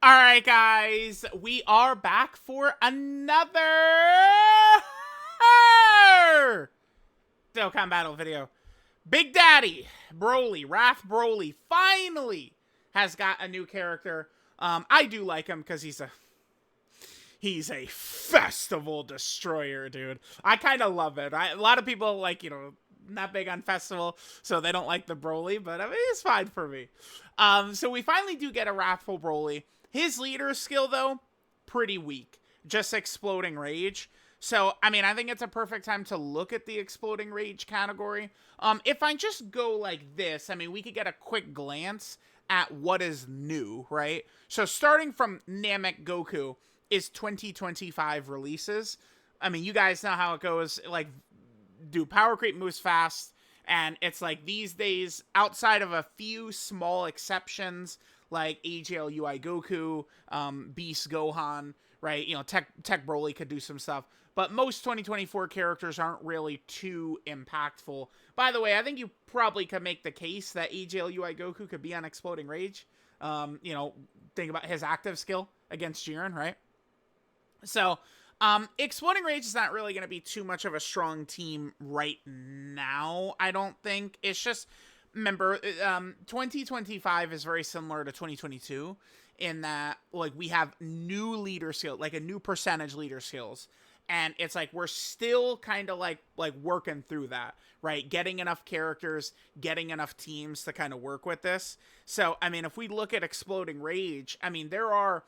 All right, guys, we are back for another Dokkan Battle video. Big Daddy Broly, Wrath Broly, finally has got a new character. I do like him because he's a festival destroyer, dude. I kind of love it. A lot of people, like, not big on festival, so they don't like the Broly, but I mean, it's fine for me. So we finally do get a Wrathful Broly. His leader skill, though, pretty weak. Just Exploding Rage. So, I mean, I think it's a perfect time to look at the Exploding Rage category. If I just go like this, I mean, we could get a quick glance at what is new, right? So, starting from Namek Goku is 2025 releases. I mean, you guys know how it goes. Like, do power creep moves fast, and it's like these days, outside of a few small exceptions, like AGL UI Goku, Beast Gohan, right? Tech Broly could do some stuff. But most 2024 characters aren't really too impactful. By the way, I think you probably could make the case that AGL UI Goku could be on Exploding Rage. Think about his active skill against Jiren, right? So, Exploding Rage is not really going to be too much of a strong team right now, I don't think. It's just, remember, 2025 is very similar to 2022 in that, like, we have new leader skills, like a new percentage leader skills. And it's like we're still kind of like working through that, right? Getting enough characters, getting enough teams to kind of work with this. So, I mean, if we look at Exploding Rage, I mean, there are,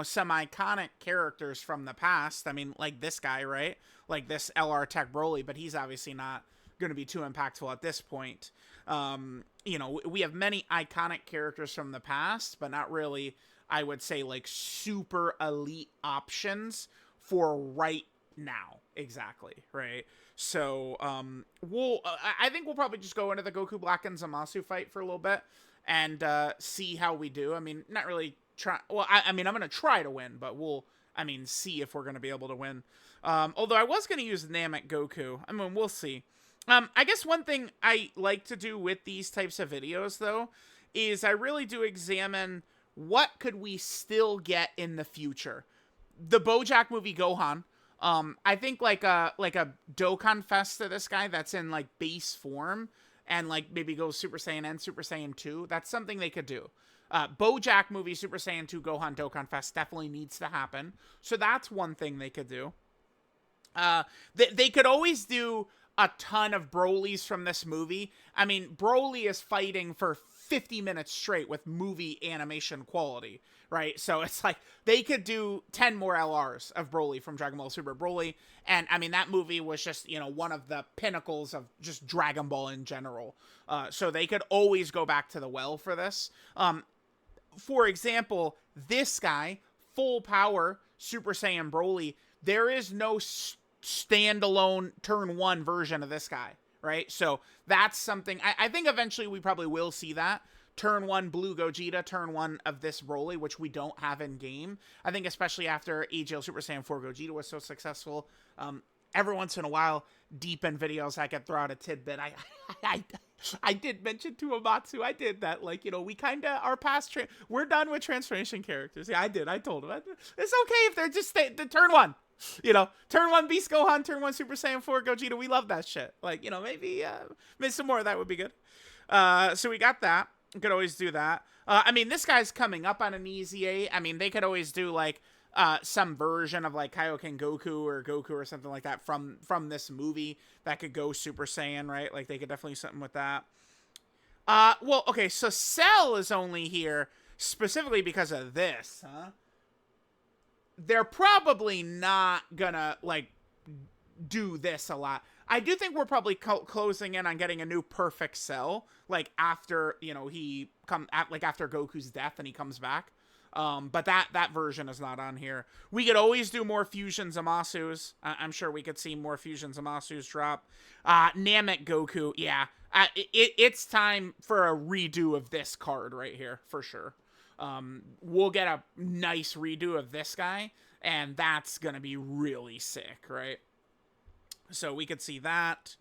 some iconic characters from the past. I mean, like this guy, right? Like this LR Tech Broly, but he's obviously not going to be too impactful at this point. We have many iconic characters from the past, but not really, I would say, like super elite options for right now. Exactly, right? So, I think we'll probably just go into the Goku Black and Zamasu fight for a little bit and see how we do. I mean, not really try. Well, I mean, I'm gonna try to win, but see if we're gonna be able to win. Although I was gonna use Namek Goku. I mean, we'll see. I guess one thing I like to do with these types of videos, though, is I really do examine what could we still get in the future. The BoJack movie Gohan. I think like a Dokkan Fest to this guy that's in like base form and like maybe goes Super Saiyan and Super Saiyan 2. That's something they could do. BoJack movie Super Saiyan 2 Gohan Dokkan Fest definitely needs to happen. So that's one thing they could do. They could always do a ton of Brolys from this movie. I mean, Broly is fighting for 50 minutes straight with movie animation quality, right? So it's like they could do 10 more LRs of Broly from Dragon Ball Super Broly. And I mean, that movie was just, one of the pinnacles of just Dragon Ball in general. So they could always go back to the well for this. For example, this guy, full power Super Saiyan Broly, there is no standalone turn 1 version of this guy, right? So that's something I think eventually we probably will see that. Turn 1 Blue Gogeta, turn 1 of this Broly, which we don't have in game. I think especially after AGL Super Saiyan 4 Gogeta was so successful. Every once in a while, deep in videos, I could throw out a tidbit. I did mention to Amatsu, I did that, like, we kind of are past, we're done with transformation characters. Yeah, I did. I told him. It's okay if they're just the turn 1. Turn 1 Beast Gohan, turn 1 Super Saiyan 4 Gogeta. We love that shit. Like, maybe some more of that would be good. So we got that. We could always do that. I mean, this guy's coming up on an easy 8. I mean, they could always do, like, some version of, like, Kaioken Goku or something like that from this movie that could go Super Saiyan, right? Like, they could definitely do something with that. Well, okay, so Cell is only here specifically because of this, huh? They're probably not gonna, like, do this a lot. I do think we're probably closing in on getting a new Perfect Cell, like, after, after Goku's death and he comes back. But that version is not on here. We could always do more Fusion Zamasus. I'm sure we could see more Fusion Zamasus drop. Namek Goku, yeah. It's time for a redo of this card right here, for sure. We'll get a nice redo of this guy, and that's gonna be really sick, right? So we could see that.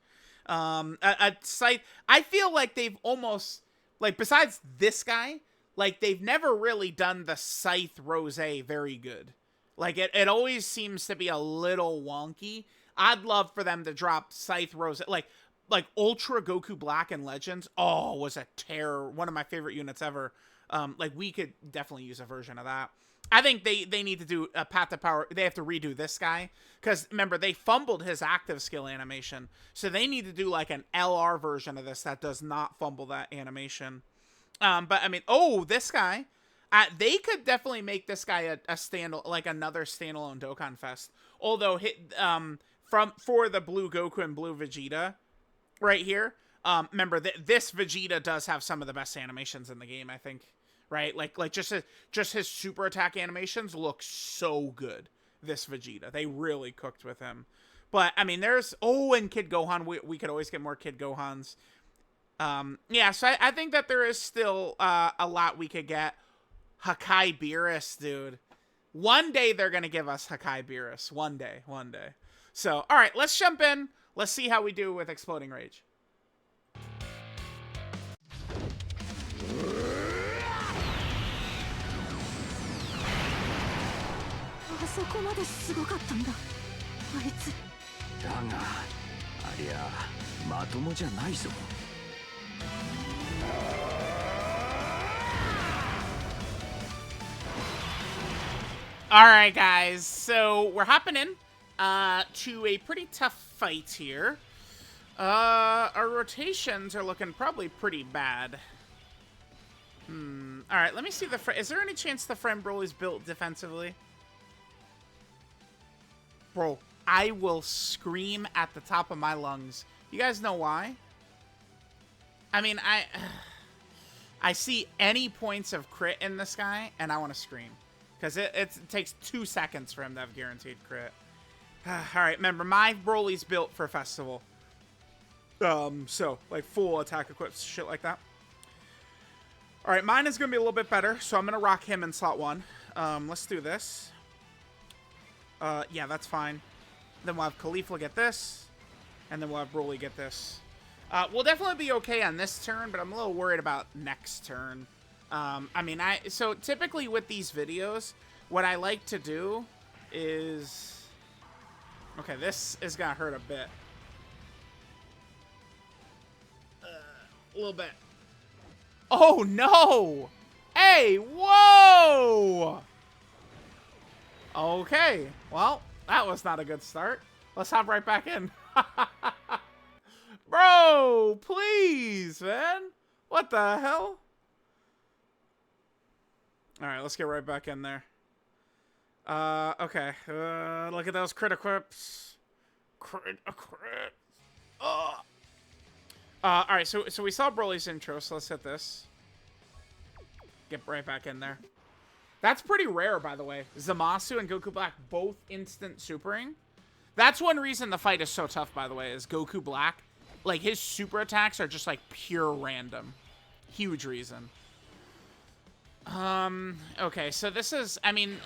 A site, I feel like they've almost, like, besides this guy, like, they've never really done the Scythe Rose very good. Like, it always seems to be a little wonky. I'd love for them to drop Scythe Rose, like Ultra Goku Black and Legends. Oh, was a terror. One of my favorite units ever. Like, we could definitely use a version of that. I think they need to do a Path to Power. They have to redo this guy. Because, remember, they fumbled his active skill animation. So they need to do, like, an LR version of this that does not fumble that animation. But, I mean, oh, this guy. They could definitely make this guy a like another standalone Dokkan Fest. Although, for the Blue Goku and Blue Vegeta right here, remember that this Vegeta does have some of the best animations in the game, I think. Right? Like just his super attack animations look so good. This Vegeta, they really cooked with him. But I mean, there's and Kid Gohan. We could always get more Kid Gohans. Yeah, so I think that there is still a lot we could get. Hakai Beerus, dude. One day they're gonna give us Hakai Beerus. One day. So, all right, let's jump in. Let's see how we do with Exploding Rage. Alright, guys, so we're hopping in to a pretty tough fight here. Our rotations are looking probably pretty bad. Alright, let me see the... Is there any chance the friend Broly's built defensively? Bro, I will scream at the top of my lungs. You guys know why? I mean, I see any points of crit in this guy, and I want to scream. Because it takes 2 seconds for him to have guaranteed crit. Alright, remember, my Broly's built for Festival. So, like, full attack equips, shit like that. Alright, mine is going to be a little bit better, so I'm going to rock him in slot 1. Let's do this. Yeah, that's fine. Then we'll have Caulifla get this. And then we'll have Broly get this. We'll definitely be okay on this turn, but I'm a little worried about next turn. I mean, so typically with these videos, what I like to do is... Okay, this is gonna hurt a bit. A little bit. Oh, no! Hey, whoa! Okay, well, that was not a good start. Let's hop right back in. Bro, please, man. What the hell? Alright, let's get right back in there. Okay. Look at those crit equips. Crit. Alright, so we saw Broly's intro, so let's hit this. Get right back in there. That's pretty rare, by the way. Zamasu and Goku Black both instant supering. That's one reason the fight is so tough, by the way, is Goku Black. Like, his super attacks are just, like, pure random. Huge reason. Okay, so this is, I mean,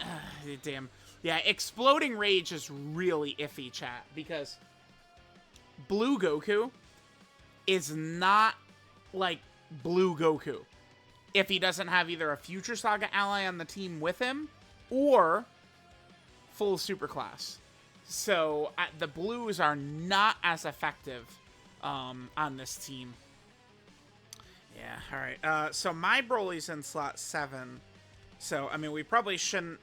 damn. Yeah, Exploding Rage is really iffy, chat, because Blue Goku is not, like, Blue Goku if he doesn't have either a Future Saga ally on the team with him or full superclass. So, the Blues are not as effective on this team. Yeah, alright. So my Broly's in slot 7. So, I mean, we probably shouldn't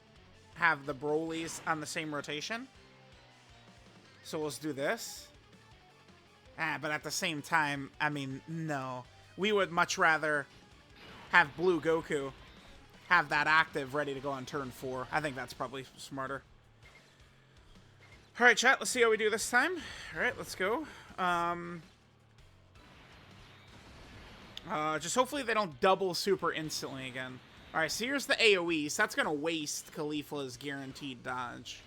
have the Broly's on the same rotation. So let's do this. But at the same time, I mean, no. We would much rather have Blue Goku have that active ready to go on turn 4. I think that's probably smarter. Alright, chat, let's see how we do this time. Alright, let's go. Just hopefully they don't double super instantly again. Alright, so here's the AoE. So that's going to waste Caulifla's guaranteed dodge.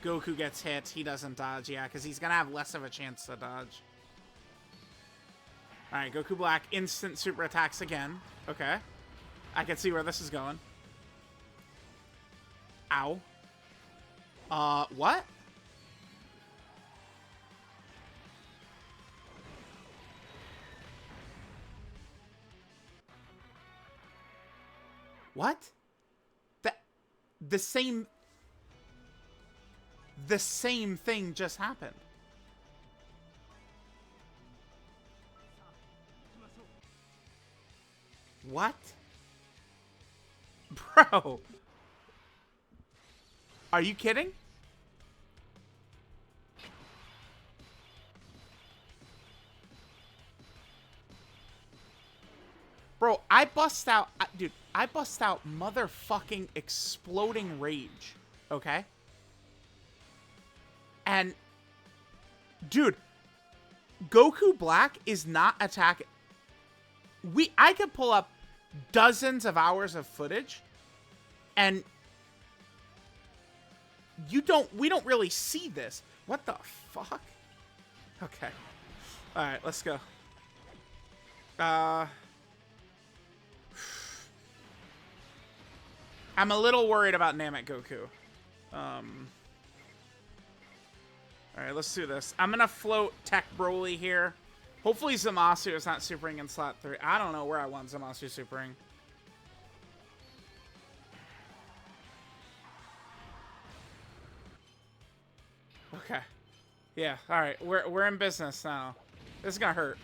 Goku gets hit. He doesn't dodge, yeah, because he's going to have less of a chance to dodge. Alright, Goku Black instant super attacks again. Okay. I can see where this is going. Ow. What? What? The same thing just happened. What? Bro. Are you kidding? Bro, I bust out motherfucking exploding rage, okay? And, dude, Goku Black is not attacking. I could pull up dozens of hours of footage, and we don't really see this. What the fuck? Okay. Alright, let's go. I'm a little worried about Namek Goku. Alright, let's do this. I'm gonna float Tech Broly here. Hopefully Zamasu is not supering in slot 3. I don't know where I want Zamasu supering. Okay. Yeah, alright. We're in business now. This is gonna hurt.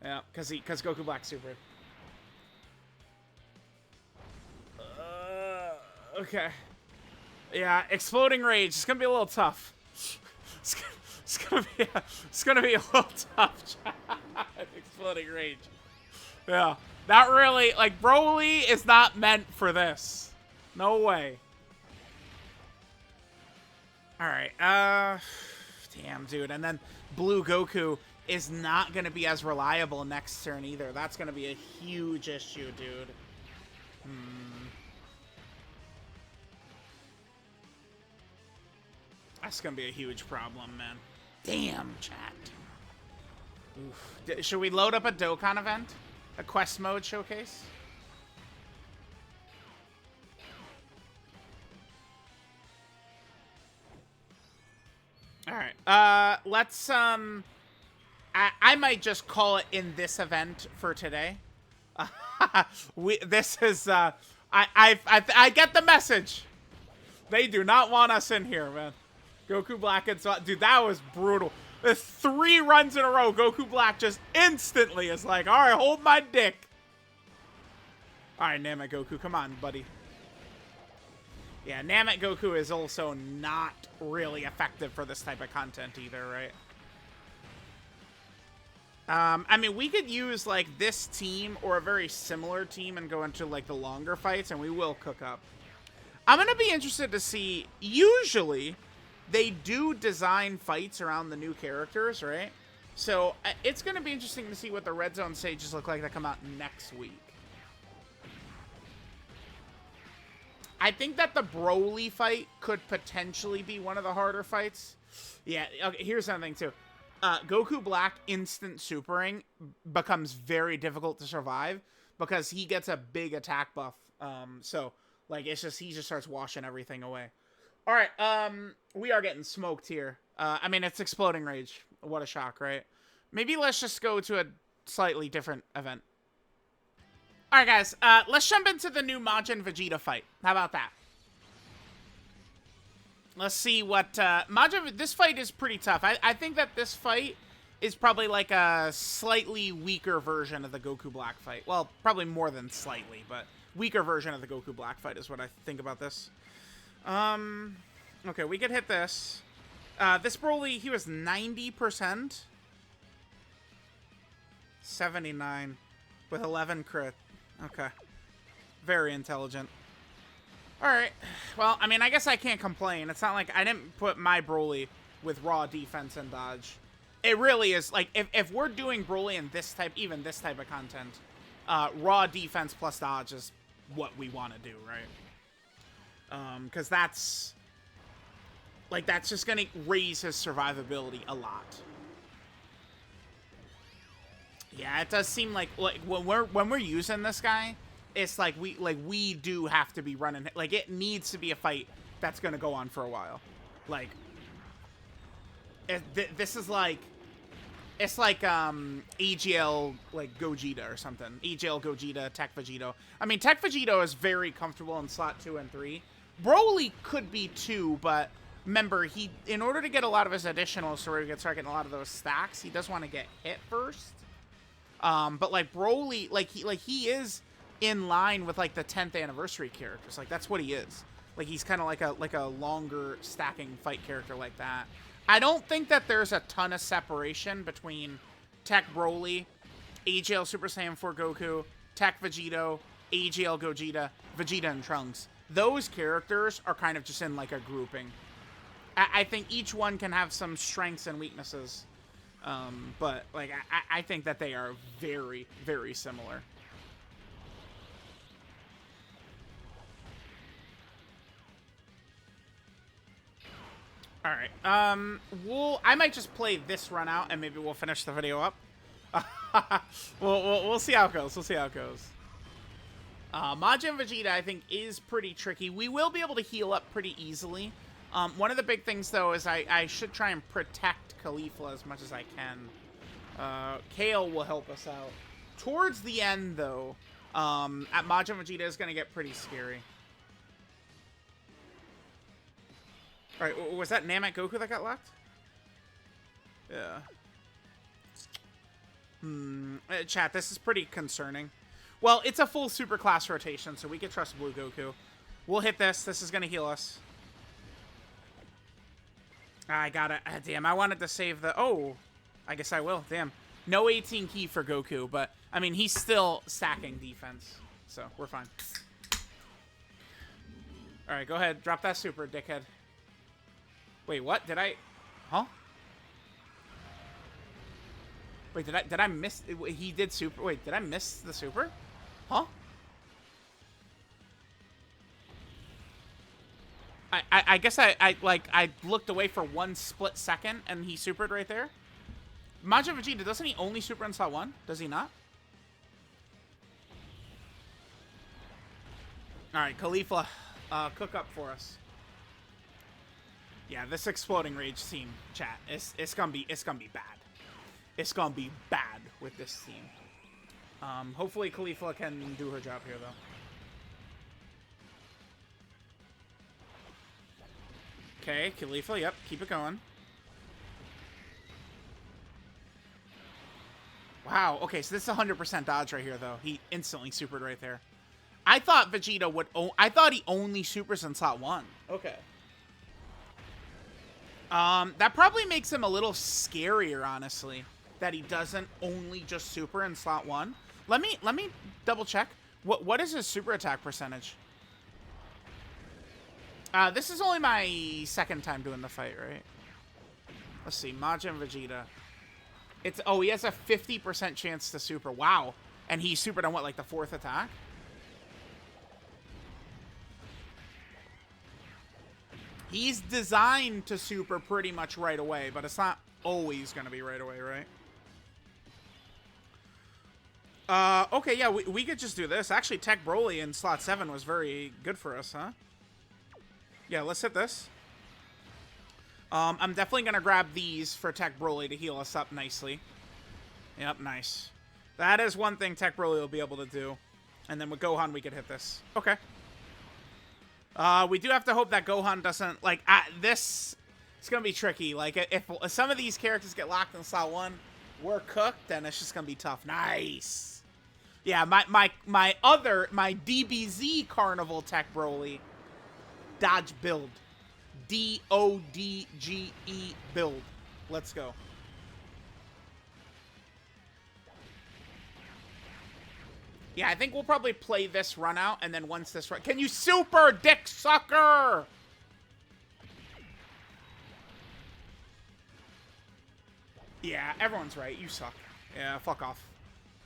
Yeah, because Goku Black supered. Okay. Yeah, exploding rage. It's gonna be a little tough. It's gonna be a little tough. Exploding rage. Yeah, not really. Like, Broly is not meant for this. No way. All right. Damn, dude. And then Blue Goku is not gonna be as reliable next turn either. That's gonna be a huge issue, dude. That's gonna be a huge problem, man. Damn, chat. Oof. Should we load up a Dokkan event? A quest mode showcase? Alright. Let's, I might just call it in this event for today. This is, I get the message. They do not want us in here, man. Goku Black and SWAT. Dude, that was brutal. There's 3 runs in a row. Goku Black just instantly is like, all right, hold my dick. All right, Namek Goku, come on, buddy. Yeah, Namek Goku is also not really effective for this type of content either, right? I mean, we could use, like, this team or a very similar team and go into, like, the longer fights, and we will cook up. I'm going to be interested to see, usually, they do design fights around the new characters, right? So, it's going to be interesting to see what the Red Zone stages look like that come out next week. I think that the Broly fight could potentially be one of the harder fights. Yeah, okay, here's something, too. Goku Black instant supering becomes very difficult to survive because he gets a big attack buff. So, like, it's just, he just starts washing everything away. All right, we are getting smoked here. I mean, it's Exploding Rage. What a shock, right? Maybe let's just go to a slightly different event. All right, guys, let's jump into the new Majin Vegeta fight. How about that? Let's see what, this fight is pretty tough. I think that this fight is probably like a slightly weaker version of the Goku Black fight. Well, probably more than slightly, but weaker version of the Goku Black fight is what I think about this. Okay, we could hit this. This Broly, he was 90%. 79 with 11 crit. Okay. Very intelligent. Alright. Well, I mean, I guess I can't complain. It's not like I didn't put my Broly with raw defense and dodge. It really is, like, if we're doing Broly in this type, even this type of content, raw defense plus dodge is what we want to do, right? Because that's, like, that's just going to raise his survivability a lot. Yeah, it does seem like when we're using this guy, it's like we do have to be running, like, it needs to be a fight that's gonna go on for a while. Like, this is like It's like AGL like Gogeta or something. AGL Gogeta, Tech Vegito. I mean, Tech Vegito is very comfortable in slot 2 and 3. Broly could be 2, but remember, he in order to get a lot of his additionals, so we can start getting a lot of those stacks, he does want to get hit first. But like Broly, he is in line with like the 10th anniversary characters. Like that's what he is. Like he's kind of like a longer stacking fight character like that. I don't think that there's a ton of separation between Tech Broly, AGL Super Saiyan 4 Goku, Tech Vegito, AGL Gogeta, Vegeta and Trunks. Those characters are kind of just in like a grouping. I think each one can have some strengths and weaknesses. But like I think that they are very, very similar. All right. I might just play this run out and maybe we'll finish the video up. we'll see how it goes. We'll see how it goes. Majin Vegeta, I think, is pretty tricky. We will be able to heal up pretty easily. One of the big things, though, is I should try and protect Khalifa as much as I can. Kale will help us out. Towards the end, though, at Majin Vegeta is going to get pretty scary. All right, was that Namek Goku that got locked? Yeah. Chat, this is pretty concerning. Well, it's a full super class rotation, so we can trust Blue Goku. We'll hit this. This is going to heal us. I got it. Damn, I wanted to save the... Oh, I guess I will. Damn. No 18 key for Goku, but, I mean, he's still stacking defense, so we're fine. All right, go ahead. Drop that super, dickhead. Wait, what? Did I... Huh? Wait, did I miss... He did super... Wait, did I miss the super? Huh? I guess I looked away for 1 split second and he supered right there. Majin Vegeta, doesn't he only super in slot 1? Does he not? Alright, Khalifa, cook up for us. Yeah, this exploding rage team, chat, it's gonna be bad. It's gonna be bad with this team. Hopefully Khalifa can do her job here, though. Okay, Khalifa, yep, keep it going. Wow, okay, so this is 100% dodge right here, though. He instantly supered right there. I thought Vegeta would... I thought he only supers in slot 1. Okay. That probably makes him a little scarier, honestly. That he doesn't only just super in slot 1. Let me double check. What is his super attack percentage? This is only my 2nd time doing the fight, right? Let's see, Majin Vegeta. He has a 50% chance to super. Wow. And he supered on what, like the 4th attack? He's designed to super pretty much right away, but it's not always going to be right away, right? Okay, yeah, we could just do this. Actually, Tech Broly in slot 7 was very good for us, huh? Yeah, let's hit this. I'm definitely going to grab these for Tech Broly to heal us up nicely. Yep, nice. That is one thing Tech Broly will be able to do. And then with Gohan, we could hit this. Okay. We do have to hope that Gohan doesn't, like, this is going to be tricky. Like, if some of these characters get locked in slot 1, we're cooked, then it's just going to be tough. Nice. Yeah, my DBZ Carnival Tech Broly. Dodge build. D-O-D-G-E build. Let's go. Yeah, I think we'll probably play this run out, and then once this run... Can you super, dick sucker? Yeah, everyone's right. You suck. Yeah, fuck off.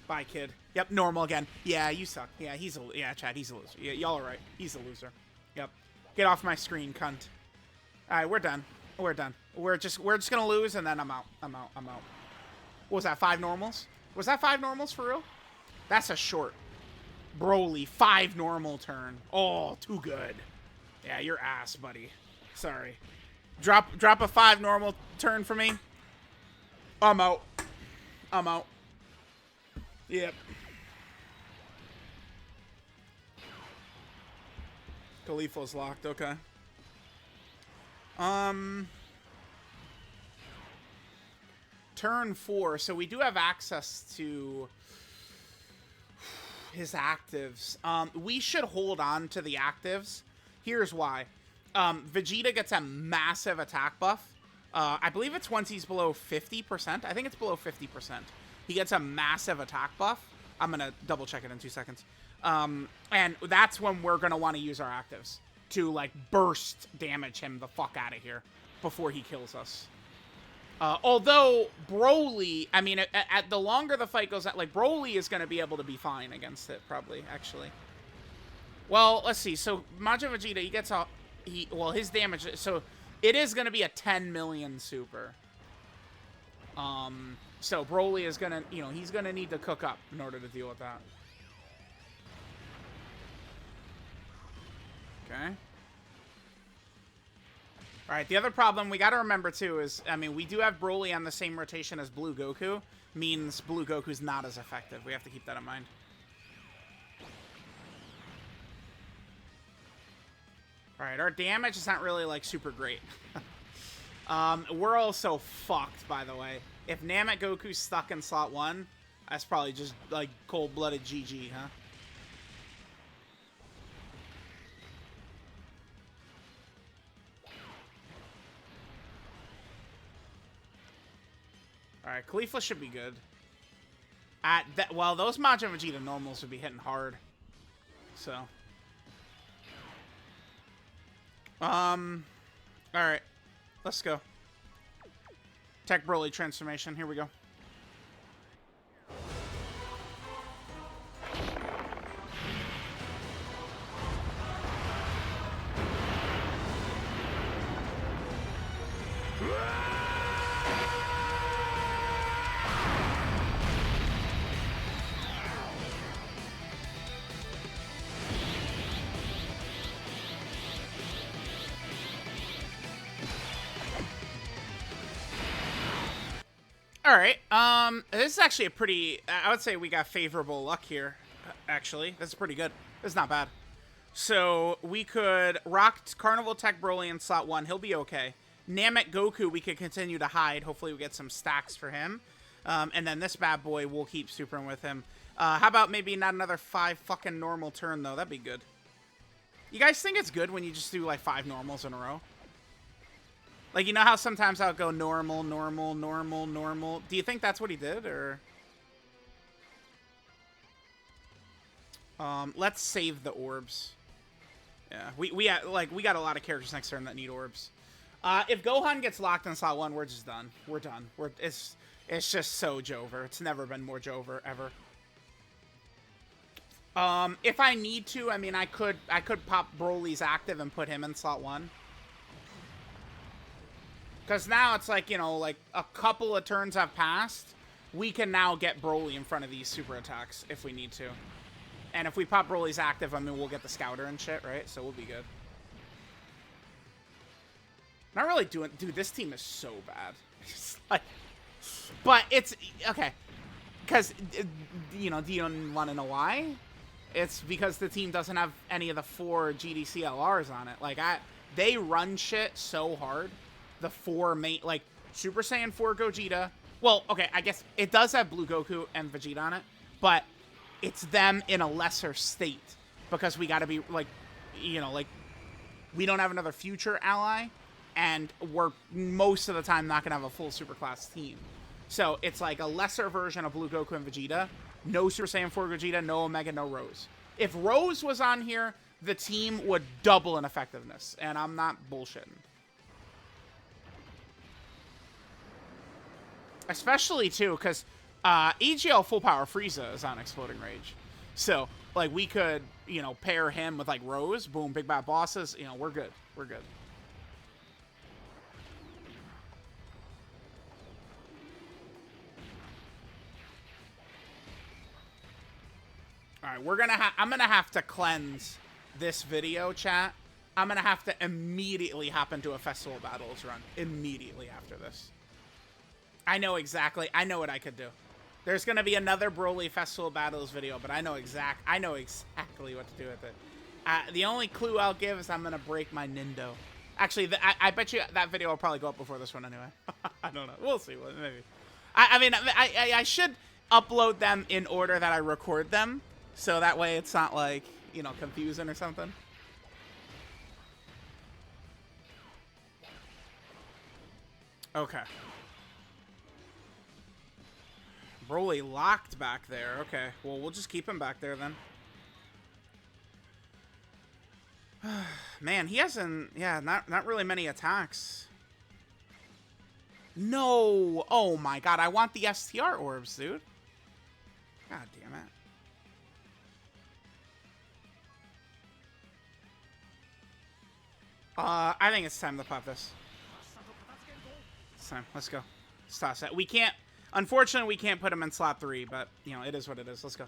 Bye, kid. Yep, normal again. Yeah, you suck. Yeah, yeah, Chad, he's a loser. Yeah, y'all are right. He's a loser. Yep. Get off my screen, cunt. Alright, we're done. We're done. We're just gonna lose, and then I'm out. I'm out. What was that, 5 normals? Was that 5 normals for real? That's a short. Broly, 5 normal turn. Oh, too good. Yeah, you're ass, buddy. Sorry. Drop a 5 normal turn for me. I'm out. I'm out. Yep. Khalifa's locked, okay. Turn 4, so we do have access to his actives. We should hold on to the actives. Here's why. Vegeta gets a massive attack buff. I believe it's once he's below 50%. I think it's below 50%. He gets a massive attack buff. I'm going to double check it in 2 seconds. And that's when we're going to want to use our actives to, like, burst damage him the fuck out of here before he kills us. Although Broly, I mean, at the longer the fight goes, like, Broly is going to be able to be fine against it, probably, actually. Well, let's see. So, Majin Vegeta, he gets a... well, his damage... So, it is going to be a 10 million super. So, Broly is going to... You know, he's going to need to cook up in order to deal with that. Okay. Alright, the other problem we gotta remember, too, is... I mean, we do have Broly on the same rotation as Blue Goku. Means Blue Goku's not as effective. We have to keep that in mind. Alright, our damage is not really, like, super great. We're also fucked, by the way. If Namek Goku's stuck in slot 1, that's probably just, like, cold-blooded GG, huh? Alright, Khalifa should be good. Well, those Majin Vegeta normals would be hitting hard. So... Alright. Let's go. Tech Broly transformation. Here we go. Alright, this is actually a pretty, I would say we got favorable luck here, actually. This is pretty good. This is not bad. So, we could rock Carnival Tech Broly in slot 1. He'll be okay. Namek Goku, we could continue to hide. Hopefully we get some stacks for him. And then this bad boy, we'll keep supering with him. How about maybe not another 5 fucking normal turn, though? That'd be good. You guys think it's good when you just do, like, 5 normals in a row? Like, you know how sometimes I'll go normal, normal, normal, normal? Do you think that's what he did, or...? Let's save the orbs. Yeah, we got a lot of characters next turn that need orbs. If Gohan gets locked in slot 1, we're just done. We're done. It's just so Jover. It's never been more Jover, ever. If I need to, I mean, I could pop Broly's active and put him in slot 1. Because now it's like, you know, like a couple of turns have passed. We can now get Broly in front of these super attacks if we need to. And if we pop Broly's active, I mean, we'll get the Scouter and shit, right? So we'll be good. Not really doing... Dude, this team is so bad. It's like... But it's... Okay. Because, you know, do you want to know why? It's because the team doesn't have any of the 4 GDC LRs on it. Like, they run shit so hard. The 4 main, like, Super Saiyan 4 Gogeta. Well, okay, I guess it does have Blue Goku and Vegeta on it, but it's them in a lesser state because we got to be, like, you know, like, we don't have another future ally, and we're most of the time not going to have a full superclass team. So it's like a lesser version of Blue Goku and Vegeta. No Super Saiyan 4 Gogeta, no Omega, no Rose. If Rose was on here, the team would double in effectiveness, and I'm not bullshitting. Especially, too, because EGL Full Power Frieza is on Exploding Rage. So, like, we could, you know, pair him with, like, Rose. Boom, Big Bad Bosses. You know, we're good. We're good. Alright, I'm gonna have to cleanse this video, chat. I'm gonna have to immediately hop into a Festival Battles run. Immediately after this. I know exactly. I know what I could do. There's gonna be another Broly Festival Battles video, but I know exactly what to do with it. The only clue I'll give is I'm gonna break my Nindo. Actually, I bet you that video will probably go up before this one anyway. I don't know. We'll see. Maybe. I mean, I should upload them in order that I record them, so that way it's not like, you know, confusing or something. Okay. Broly locked back there. Okay, well, we'll just keep him back there then. Man, he hasn't... Yeah, not really many attacks. No! Oh my god, I want the STR orbs, dude. God damn it. I think it's time to pop this. It's time. Let's go. Let's toss it. We can't... Unfortunately, we can't put him in slot 3, but, you know, it is what it is. Let's go.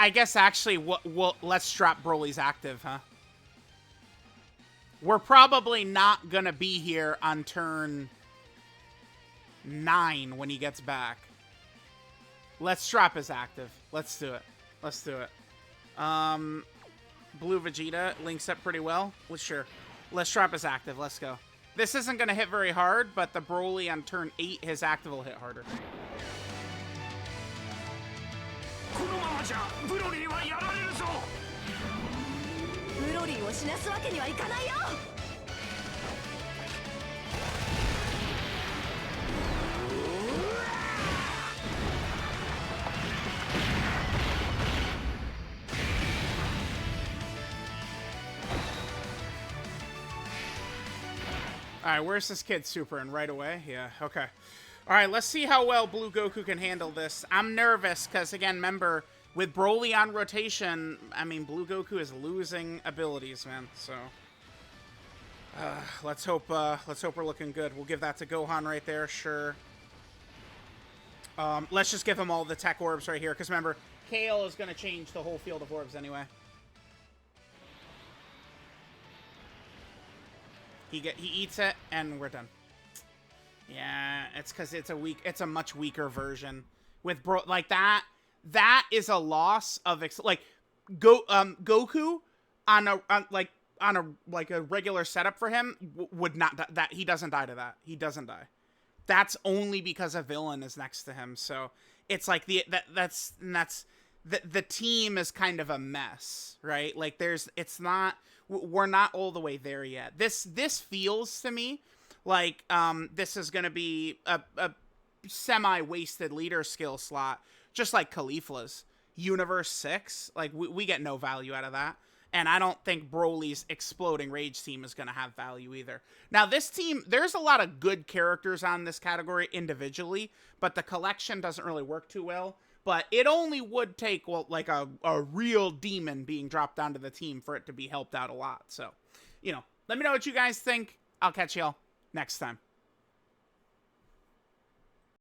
I guess actually, let's drop Broly's active, huh? We're probably not gonna be here on turn 9 when he gets back. Let's drop his active. Let's do it. Let's do it. Blue Vegeta links up pretty well. Well, sure. Let's drop his active. Let's go. This isn't gonna hit very hard, but the Broly on turn 8, his active will hit harder. Alright, where's this kid supering? Right away? Yeah, okay. Alright, let's see how well Blue Goku can handle this. I'm nervous, because, again, remember, with Broly on rotation, I mean, Blue Goku is losing abilities, man, so... let's hope we're looking good. We'll give that to Gohan right there, sure. Let's just give him all the tech orbs right here, because remember, Kale is going to change the whole field of orbs anyway. He eats it, and we're done. Yeah, it's because it's a much weaker version. With like that is a loss of like Goku on a regular setup for him would not that he doesn't die to that. He doesn't die. That's only because a villain is next to him. So it's like the team is kind of a mess, right? Like we're not all the way there yet. This feels to me like this is gonna be a semi-wasted leader skill slot, just like Caulifla's Universe 6. Like we get no value out of that, and I don't think Broly's exploding rage team is gonna have value either. Now this team, there's a lot of good characters on this category individually, but the collection doesn't really work too well. But it only would take, well, like a real demon being dropped onto the team for it to be helped out a lot. So, you know, let me know what you guys think. I'll catch y'all next time.